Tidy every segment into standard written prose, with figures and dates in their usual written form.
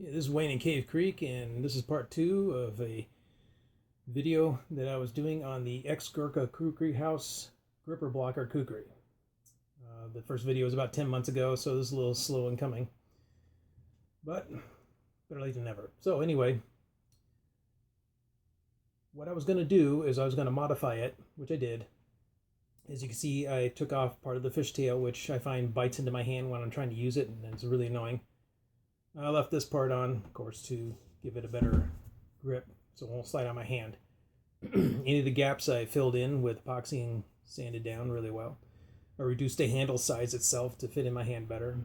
Yeah, this is Wayne in Cave Creek, and this is part 2 of a video that I was doing on the ex-Gurkha Kukri house gripper blocker Kukri. The first video was about 10 months ago, so this is a little slow in coming, but better late than never. So anyway, what I was going to do is I was going to modify it, which I did. As you can see, I took off part of the fishtail, which I find bites into my hand when I'm trying to use it, and it's really annoying. I left this part on, of course, to give it a better grip so it won't slide on my hand. Any of the gaps I filled in with epoxy and sanded down really well. I reduced the handle size itself to fit in my hand better.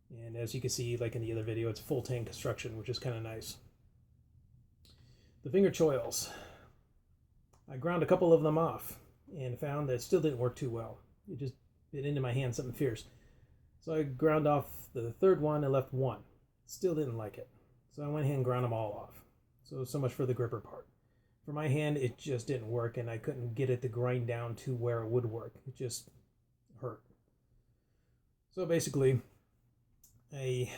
And as you can see, like in the other video, it's a full tank construction, which is kind of nice. The finger choils. I ground a couple of them off and found that it still didn't work too well. It just bit into my hand something fierce. So I ground off the third one and left one. Still didn't like it. So I went ahead and ground them all off. So much for the gripper part. For my hand, it just didn't work, and I couldn't get it to grind down to where it would work. It just hurt. So basically, I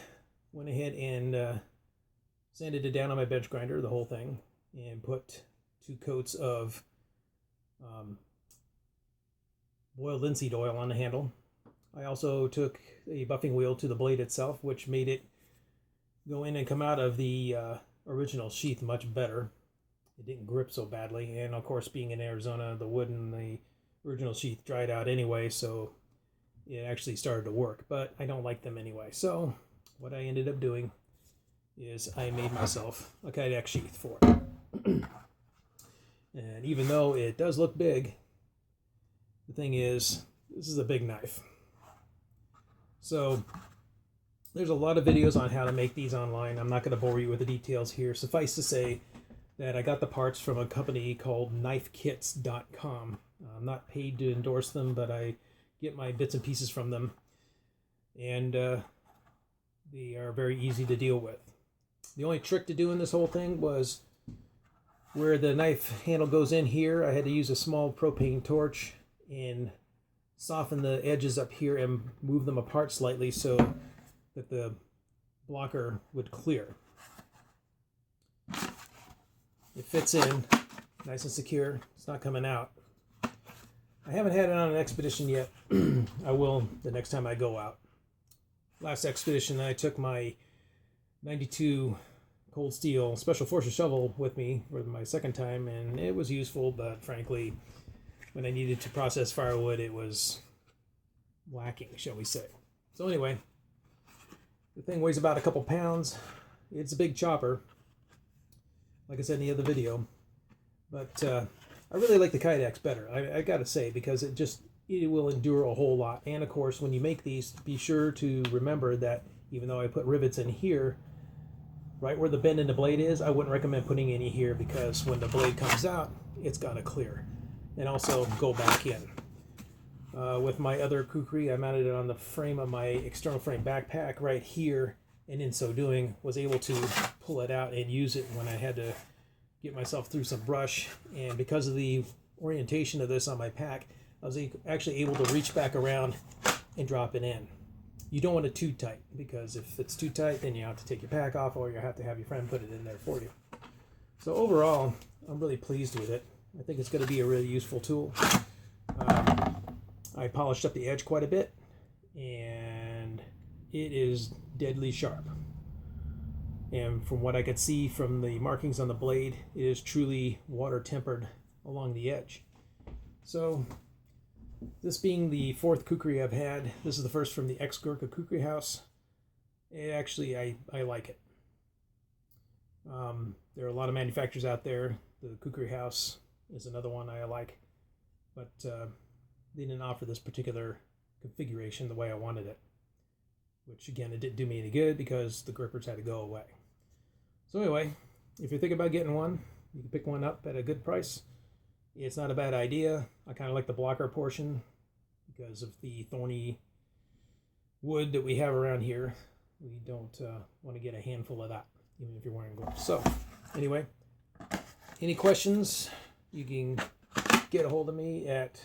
went ahead and sanded it down on my bench grinder, the whole thing, and put 2 coats of boiled linseed oil on the handle. I also took a buffing wheel to the blade itself, which made it go in and come out of the original sheath much better. It didn't grip so badly, and of course, being in Arizona, the wood in the original sheath dried out anyway, so it actually started to work, but I don't like them anyway. So what I ended up doing is I made myself a Kydex sheath for it. And even though it does look big, the thing is, this is a big knife. So there's a lot of videos on how to make these online. I'm not going to bore you with the details here. Suffice to say that I got the parts from a company called knifekits.com. I'm not paid to endorse them, but I get my bits and pieces from them. And they are very easy to deal with. The only trick to doing this whole thing was where the knife handle goes in here. I had to use a small propane torch and soften the edges up here and move them apart slightly so that the blocker would clear. It fits in nice and secure. It's not coming out. I haven't had it on an expedition yet. I will the next time I go out. Last expedition, I took my 92 cold steel special forces shovel with me for my second time, and it was useful, but frankly, when I needed to process firewood, it was lacking, shall we say. So anyway, the thing weighs about a couple pounds. It's a big chopper, like I said in the other video. But I really like the Kydex better, I gotta say, because it will endure a whole lot. And of course, when you make these, be sure to remember that even though I put rivets in here, right where the bend in the blade is, I wouldn't recommend putting any here, because when the blade comes out, it's gotta clear. And also go back in. With my other Kukri, I mounted it on the frame of my external frame backpack right here, and in so doing was able to pull it out and use it when I had to get myself through some brush. And because of the orientation of this on my pack, I was actually able to reach back around and drop it in. You don't want it too tight, because if it's too tight, then you have to take your pack off, or you have to have your friend put it in there for you. So overall, I'm really pleased with it. I think it's going to be a really useful tool. I polished up the edge quite a bit, and it is deadly sharp. And from what I could see from the markings on the blade, it is truly water tempered along the edge. So this being the 4th Kukri I've had, this is the first from the ex-Gurkha Kukri house. Actually, I like it. There are a lot of manufacturers out there. The Kukri house is another one I like, but they didn't offer this particular configuration the way I wanted it, which again, it didn't do me any good because the grippers had to go away. So anyway, if you're thinking about getting one, you can pick one up at a good price. It's not a bad idea. I kind of like the blocker portion because of the thorny wood that we have around here. We don't want to get a handful of that, even if you're wearing gloves. So anyway, any questions, you can get a hold of me at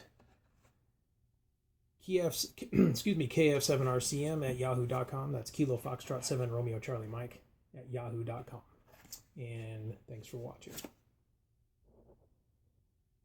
KF7RCM at yahoo.com. That's Kilo Foxtrot 7 Romeo Charlie Mike at yahoo.com. And thanks for watching.